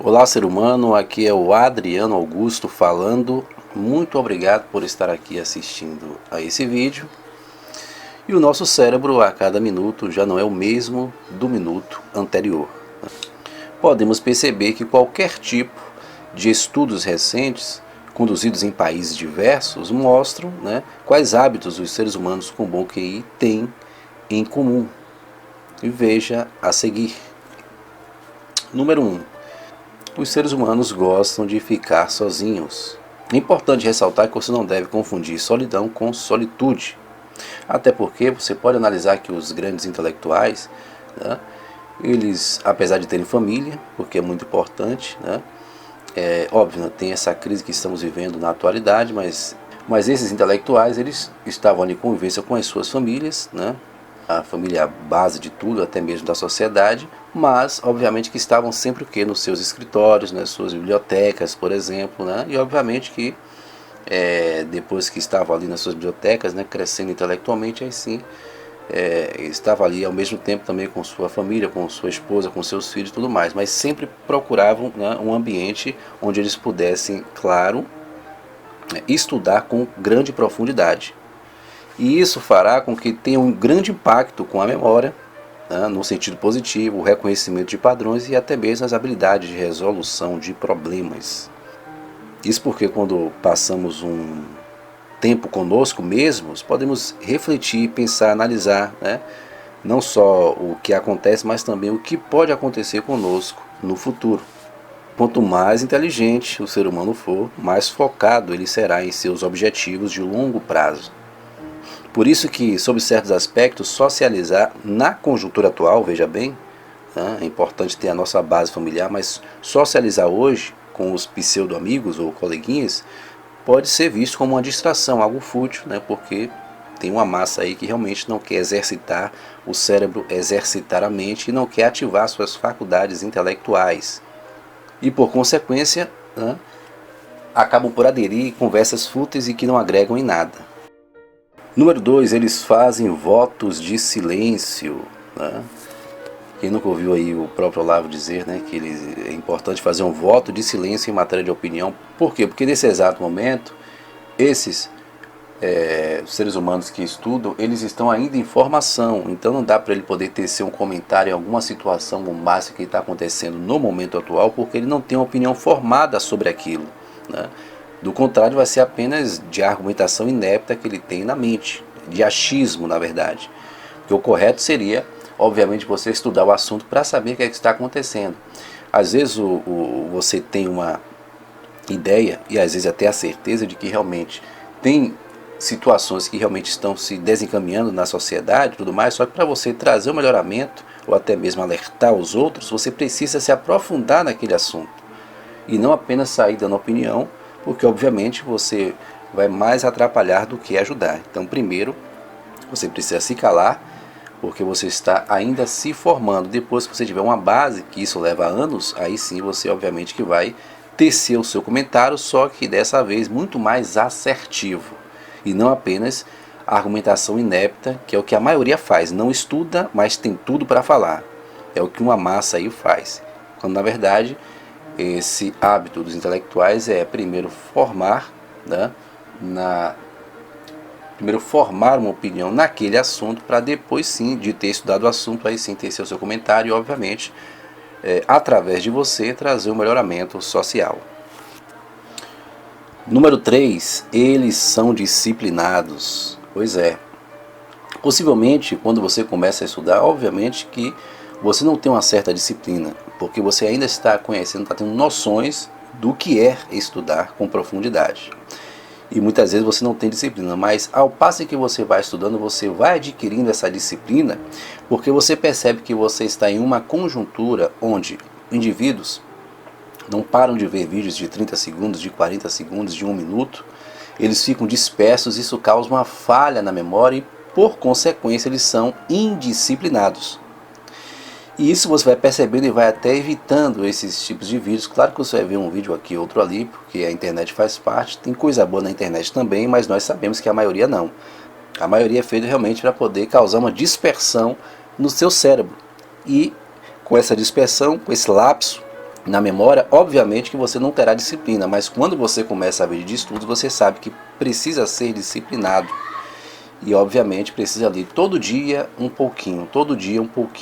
Olá, ser humano, aqui é o Adriano Augusto falando. Muito obrigado por estar aqui assistindo a esse vídeo. E o nosso cérebro a cada minuto já não é o mesmo do minuto anterior. Podemos perceber que qualquer tipo de estudos recentes, conduzidos em países diversos, mostram quais hábitos os seres humanos com bom QI têm em comum. E veja a seguir. Número 1. Os seres humanos gostam de ficar sozinhos. É importante ressaltar que você não deve confundir solidão com solitude. Até porque você pode analisar que os grandes intelectuais, eles, apesar de terem família, porque é muito importante, óbvio, tem essa crise que estamos vivendo na atualidade, mas esses intelectuais, eles estavam ali em convivência com as suas famílias, a família é a base de tudo, até mesmo da sociedade, mas obviamente que estavam sempre o quê? Nos seus escritórios, nas suas bibliotecas, por exemplo, e obviamente que depois que estavam ali nas suas bibliotecas, crescendo intelectualmente, aí sim, estava ali ao mesmo tempo também com sua família, com sua esposa, com seus filhos e tudo mais, mas sempre procuravam um ambiente onde eles pudessem, claro, estudar com grande profundidade. E isso fará com que tenha um grande impacto com a memória, no sentido positivo, o reconhecimento de padrões e até mesmo as habilidades de resolução de problemas. Isso porque quando passamos um tempo conosco mesmos, podemos refletir, pensar, analisar, não só o que acontece, mas também o que pode acontecer conosco no futuro. Quanto mais inteligente o ser humano for, mais focado ele será em seus objetivos de longo prazo. Por isso que, sob certos aspectos, socializar na conjuntura atual, veja bem, é importante ter a nossa base familiar, mas socializar hoje com os pseudo-amigos ou coleguinhas pode ser visto como uma distração, algo fútil, porque tem uma massa aí que realmente não quer exercitar o cérebro, exercitar a mente e não quer ativar suas faculdades intelectuais. E por consequência, acabam por aderir a conversas fúteis e que não agregam em nada. Número 2, eles fazem votos de silêncio. Quem nunca ouviu aí o próprio Olavo dizer que é importante fazer um voto de silêncio em matéria de opinião. Por quê? Porque nesse exato momento, esses seres humanos que estudam, eles estão ainda em formação. Então não dá para ele poder tecer um comentário em alguma situação bombástica que está acontecendo no momento atual, porque ele não tem uma opinião formada sobre aquilo. Do contrário, vai ser apenas de argumentação inepta que ele tem na mente, de achismo, na verdade. Porque o correto seria, obviamente, você estudar o assunto para saber o que está acontecendo. Às vezes você tem uma ideia, e às vezes até a certeza de que realmente tem situações que realmente estão se desencaminhando na sociedade e tudo mais, só que para você trazer o melhoramento, ou até mesmo alertar os outros, você precisa se aprofundar naquele assunto. E não apenas sair dando opinião, porque obviamente você vai mais atrapalhar do que ajudar. Então primeiro você precisa se calar, porque você está ainda se formando. Depois que você tiver uma base, que isso leva anos, aí sim você obviamente que vai tecer o seu comentário, só que dessa vez muito mais assertivo. E não apenas a argumentação inepta, que é o que a maioria faz. Não estuda, mas tem tudo para falar. É o que uma massa aí faz. Quando na verdade esse hábito dos intelectuais é primeiro formar, primeiro formar uma opinião naquele assunto, para depois sim, de ter estudado o assunto, aí sim ter seu comentário e obviamente, através de você, trazer um melhoramento social. Número 3, eles são disciplinados. Pois é, possivelmente quando você começa a estudar, obviamente que você não tem uma certa disciplina, porque você ainda está conhecendo, está tendo noções do que é estudar com profundidade. E muitas vezes você não tem disciplina, mas ao passo que você vai estudando, você vai adquirindo essa disciplina, porque você percebe que você está em uma conjuntura onde indivíduos não param de ver vídeos de 30 segundos, de 40 segundos, de 1 minuto, eles ficam dispersos, isso causa uma falha na memória e, por consequência, eles são indisciplinados. E isso você vai percebendo e vai até evitando esses tipos de vídeos. Claro que você vai ver um vídeo aqui, outro ali, porque a internet faz parte. Tem coisa boa na internet também, mas nós sabemos que a maioria não. A maioria é feita realmente para poder causar uma dispersão no seu cérebro. E com essa dispersão, com esse lapso, na memória, obviamente que você não terá disciplina, mas quando você começa a vida de estudos, você sabe que precisa ser disciplinado. E obviamente precisa ler todo dia um pouquinho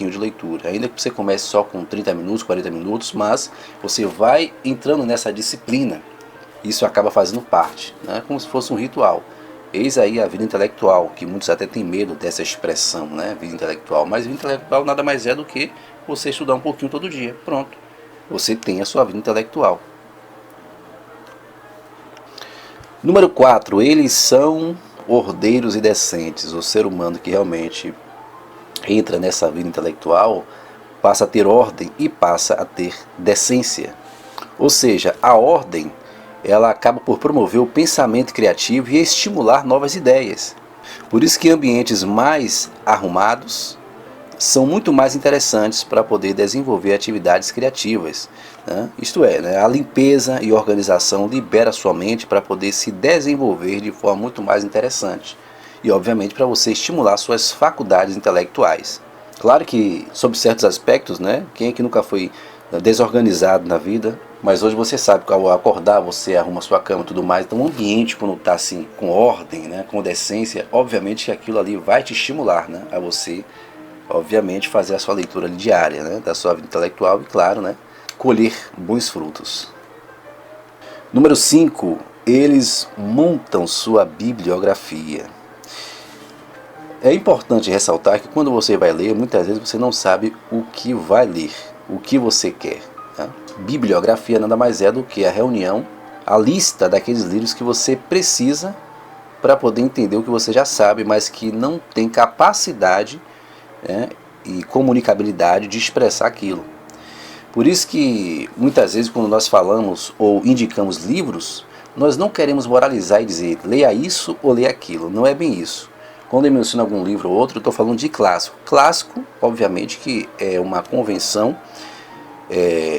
de leitura. Ainda que você comece só com 30 minutos, 40 minutos, mas você vai entrando nessa disciplina. Isso acaba fazendo parte, né? Como se fosse um ritual. Eis aí a vida intelectual, que muitos até têm medo dessa expressão, né? Vida intelectual. Mas vida intelectual nada mais é do que você estudar um pouquinho todo dia. Pronto. Você tem a sua vida intelectual. Número 4. Eles são ordeiros e decentes. O ser humano que realmente entra nessa vida intelectual passa a ter ordem e passa a ter decência. Ou seja, a ordem ela acaba por promover o pensamento criativo e estimular novas ideias. Por isso que ambientes mais arrumados são muito mais interessantes para poder desenvolver atividades criativas, né? Isto é, né? A limpeza e organização libera sua mente para poder se desenvolver de forma muito mais interessante e obviamente para você estimular suas faculdades intelectuais. Claro que sob certos aspectos, né? Quem é que nunca foi desorganizado na vida? Mas hoje você sabe que ao acordar você arruma sua cama e tudo mais, então o ambiente quando está assim com ordem, né, com decência, obviamente que aquilo ali vai te estimular, né, a você obviamente fazer a sua leitura diária, né, da sua vida intelectual e claro, né, colher bons frutos. Número 5, eles montam sua bibliografia. É importante ressaltar que quando você vai ler, muitas vezes você não sabe o que vai ler, o que você quer. Tá? Bibliografia nada mais é do que a reunião, a lista daqueles livros que você precisa para poder entender o que você já sabe, mas que não tem capacidade, né, e comunicabilidade de expressar aquilo. Por isso que muitas vezes quando nós falamos ou indicamos livros, nós não queremos moralizar e dizer leia isso ou leia aquilo. Não é bem isso. Quando eu menciono algum livro ou outro, eu estou falando de clássico. Clássico, obviamente, que é uma convenção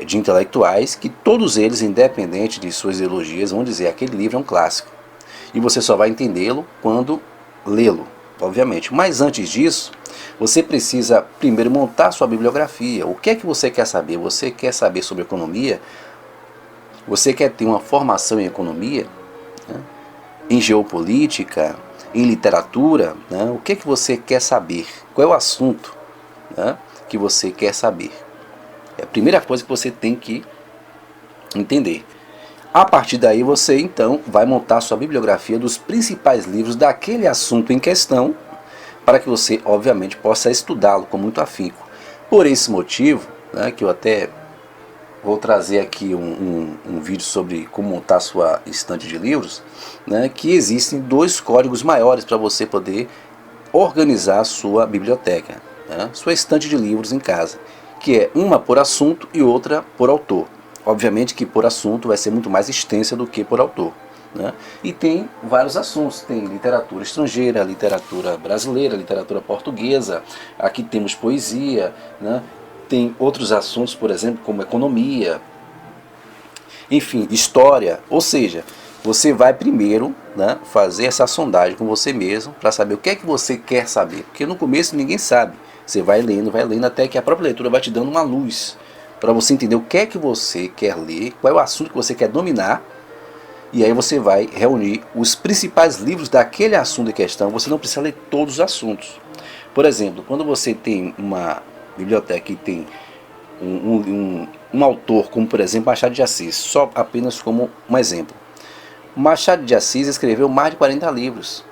de intelectuais que todos eles, independente de suas ideologias, vão dizer aquele livro é um clássico. E você só vai entendê-lo quando lê-lo, obviamente. Mas antes disso, você precisa primeiro montar sua bibliografia. O que é que você quer saber? Você quer saber sobre economia? Você quer ter uma formação em economia? Né? Em geopolítica? Em literatura? Né? O que é que você quer saber? Qual é o assunto, né, que você quer saber? É a primeira coisa que você tem que entender. A partir daí você então vai montar sua bibliografia dos principais livros daquele assunto em questão, para que você obviamente possa estudá-lo com muito afinco. Por esse motivo, né, que eu até vou trazer aqui um vídeo sobre como montar sua estante de livros, né, que existem 2 códigos maiores para você poder organizar a sua biblioteca, né, sua estante de livros em casa, que é uma por assunto e outra por autor. Obviamente que por assunto vai ser muito mais extensa do que por autor, né? E tem vários assuntos, tem literatura estrangeira, literatura brasileira, literatura portuguesa, aqui temos poesia, né? Tem outros assuntos, por exemplo, como economia, enfim, história, ou seja, você vai primeiro, né, fazer essa sondagem com você mesmo para saber o que é que você quer saber, porque no começo ninguém sabe, você vai lendo até que a própria leitura vai te dando uma luz para você entender o que é que você quer ler, qual é o assunto que você quer dominar, e aí você vai reunir os principais livros daquele assunto em questão. Você não precisa ler todos os assuntos. Por exemplo, quando você tem uma biblioteca que tem um autor, como por exemplo Machado de Assis, só apenas como um exemplo. Machado de Assis escreveu mais de 40 livros.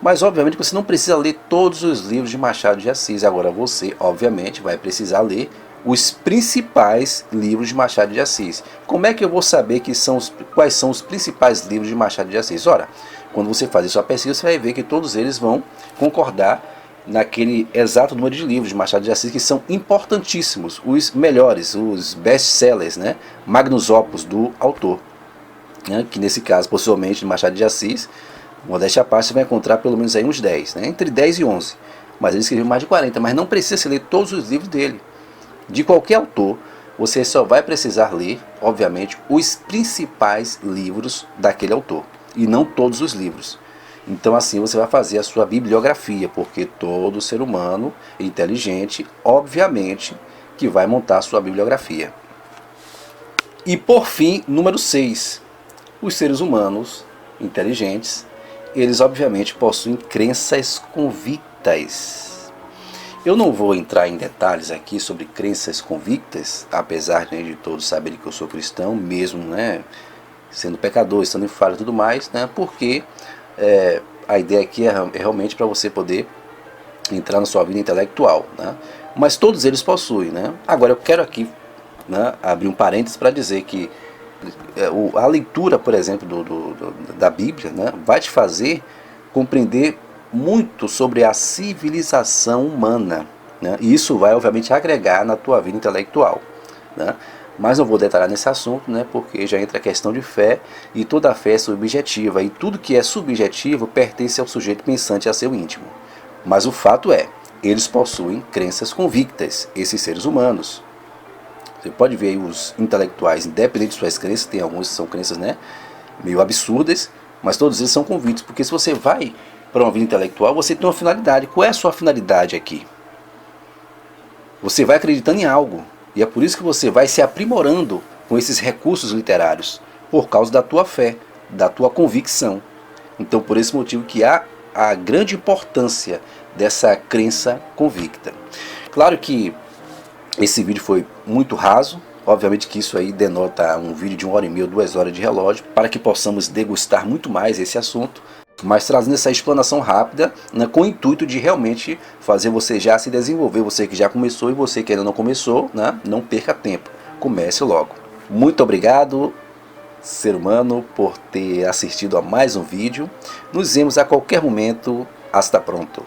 Mas obviamente você não precisa ler todos os livros de Machado de Assis. Agora você, obviamente, vai precisar ler os principais livros de Machado de Assis. Como é que eu vou saber quais são os principais livros de Machado de Assis? Ora, quando você fazer sua pesquisa, você vai ver que todos eles vão concordar naquele exato número de livros de Machado de Assis que são importantíssimos, os melhores, os best-sellers, né? Magnus opus do autor, né? Que nesse caso, possivelmente, de Machado de Assis, modéstia à parte, você vai encontrar pelo menos aí uns 10, né? Entre 10 e 11. Mas ele escreveu mais de 40, mas não precisa ler todos os livros dele. De qualquer autor, você só vai precisar ler, obviamente, os principais livros daquele autor, e não todos os livros. Então assim você vai fazer a sua bibliografia, porque todo ser humano inteligente, obviamente, que vai montar a sua bibliografia. E por fim, número 6, os seres humanos inteligentes, eles obviamente possuem crenças convictas. Eu não vou entrar em detalhes aqui sobre crenças convictas, apesar de todos saberem que eu sou cristão, mesmo sendo pecador, estando em falha e tudo mais, porque a ideia aqui é realmente para você poder entrar na sua vida intelectual. Mas todos eles possuem. Agora eu quero aqui abrir um parênteses para dizer que a leitura, por exemplo, da Bíblia, vai te fazer compreender muito sobre a civilização humana, e isso vai obviamente agregar na tua vida intelectual, mas não vou detalhar nesse assunto, porque já entra a questão de fé, e toda a fé é subjetiva, e tudo que é subjetivo pertence ao sujeito pensante, a seu íntimo. Mas o fato é, eles possuem crenças convictas, esses seres humanos. Você pode ver aí os intelectuais, independente de suas crenças, tem alguns que são crenças meio absurdas, mas todos eles são convictos, porque se você vai para uma vida intelectual, você tem uma finalidade. Qual é a sua finalidade aqui? Você vai acreditando em algo, e é por isso que você vai se aprimorando com esses recursos literários, por causa da tua fé, da tua convicção. Então, por esse motivo que há a grande importância dessa crença convicta. Claro que esse vídeo foi muito raso, obviamente que isso aí denota um vídeo de 1h30 ou 2 horas de relógio, para que possamos degustar muito mais esse assunto, mas trazendo essa explanação rápida, com o intuito de realmente fazer você já se desenvolver, você que já começou e você que ainda não começou, não perca tempo, comece logo. Muito obrigado, ser humano, por ter assistido a mais um vídeo. Nos vemos a qualquer momento. Hasta pronto.